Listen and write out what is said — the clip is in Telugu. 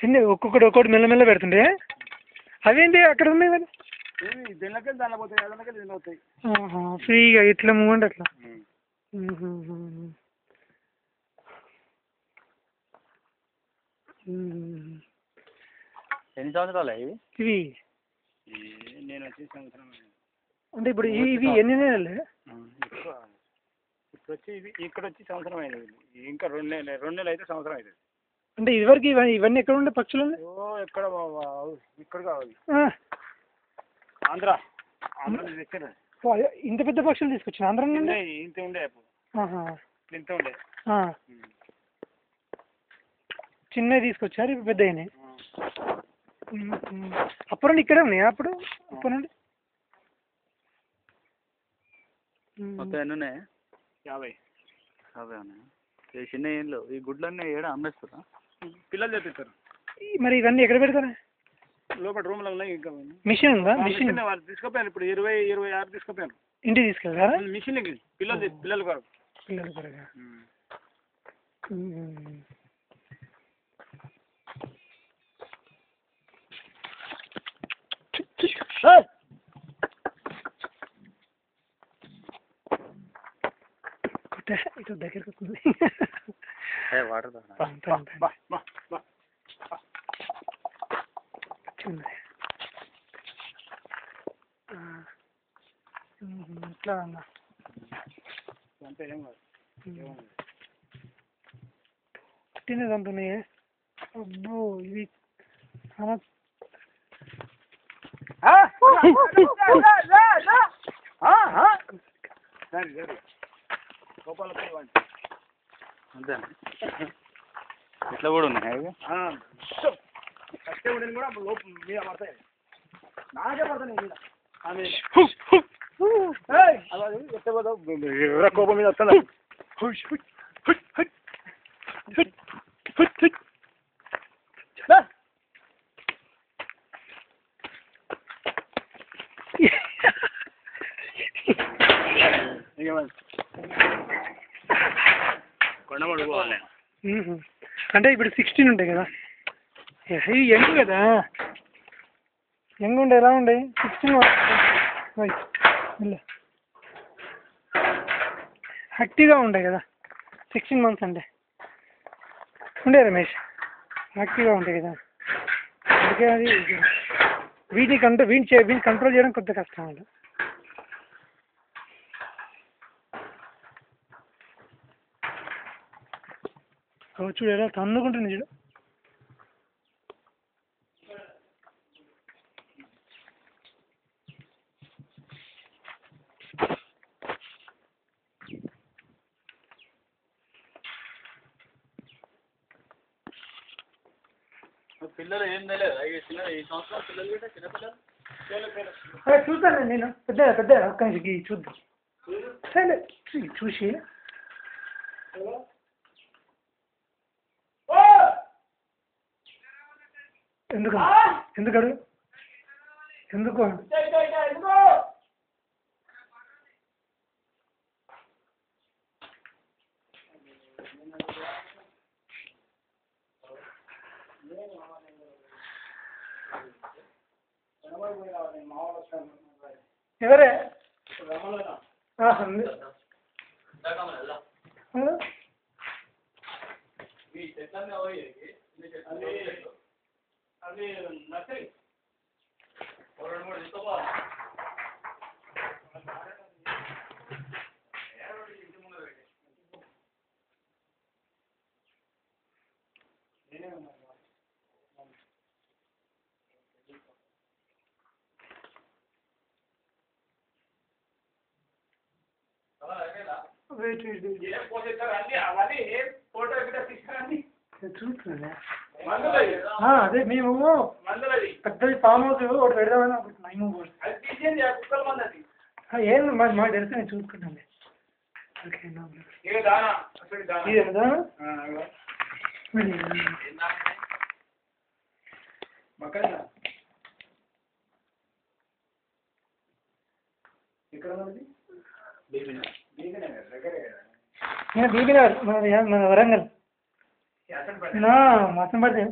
ఎన్ని ఒక్కొక్కటి ఒక్కొక్కటి మెల్లమెల్ల పెడుతుండే అవేంటి అక్కడ ఉన్నాయి మరి దీనిలోకి దానిలో పోతాయి అదనకి దీనిలో అవుతాయి ఫ్రీగా ఇట్లా మూవ్మెంట్ అట్లా ఎన్ని సంవత్సరాలు ఇవి నేను వచ్చి సంవత్సరం అంటే ఇప్పుడు ఇవి ఎన్ని నెలలు ఇప్పుడు వచ్చి ఇవి ఇక్కడ వచ్చి సంవత్సరం అయింది ఇంకా 2 నెలలు అయితే సంవత్సరం అవుతుంది అంటే ఇదివరకు ఇవన్నీ ఎక్కడ ఉండే పక్షులు ఎక్కడ ఇక్కడ కావాలి ఆంధ్ర దగ్గర ఇంత పెద్ద పక్షులు తీసుకొచ్చిన ఆంధ్ర నుండి ఇంత ఉండే ఇంత ఉండే చిన్నవి తీసుకొచ్చారు ఇప్పుడు పెద్ద అయినాయి అప్పుడు నుండి ఇక్కడే ఉన్నాయా అప్పుడు నుండి మొత్తం ఎన్ని ఉన్నాయి 50 ఉన్నాయి చిన్న ఏళ్ళు ఈ గుడ్లన్నీ ఏడా అమ్మేస్తారా పిల్లలు తెప్పిస్తారు మరి ఇవన్నీ ఎక్కడ పెడతారా లోపల రూమ్లో ఉన్నాయి ఇంకా మిషన్ ఉందా మిషన్ వాళ్ళు తీసుకుపోయాను ఇప్పుడు 26 తీసుకుపోయాను ఇంటికి తీసుకెళ్తారా మిషన్ పిల్లలు కొరకు పిల్లలు కొరగా itu దగ్గరకు వస్తుంది వాటర్ ఇట్లా అన్నా అంటే ఏం కాదు తినేదంటున్నాయి అబ్బో ఇవి అంతే ఇట్లా కూడా ఉన్నాయి కష్టే ఉండేది కూడా లోపల మీద పడతాయి నాకే పడతాయి ఎవరో కోపం మీద వస్తుంది కొండమడు పోవాలి అంటే ఇప్పుడు 16 ఉంటాయి కదా ఇవి యంగ్ కదా యంగ్ ఉండే ఎలా ఉండే 16 యాక్టివ్గా ఉంటాయి కదా 16 months అంటే ఉండే రమేష్ యాక్టివ్గా ఉంటాయి కదా అందుకే అది వీటిని కంట్రోల్ చేయడం కొద్దిగా కష్టం అండి చూడు ఎలా తన్నుకుంటుంది చూడు పిల్లలు ఏం తెలియదు ఈ సంవత్సరం పిల్లలు చిన్నపిల్లలు చూస్తాను నేను పెద్ద ఒక్క నిమిషం చూద్దాం సరే చూసి ఎందుకు ఎవరే అది నర్సరీ 2-3 తీసుకో చూస్తున్నా అదే మేము పెద్దది ఫామ్ హౌస్ ఒకటి పెడదామని అనుకుంటున్నాం ఏం మాకు తెలిసి నేను చూసుకుంటాను బీబీనగర్ మన వరంగల్ మొత్తం పడితే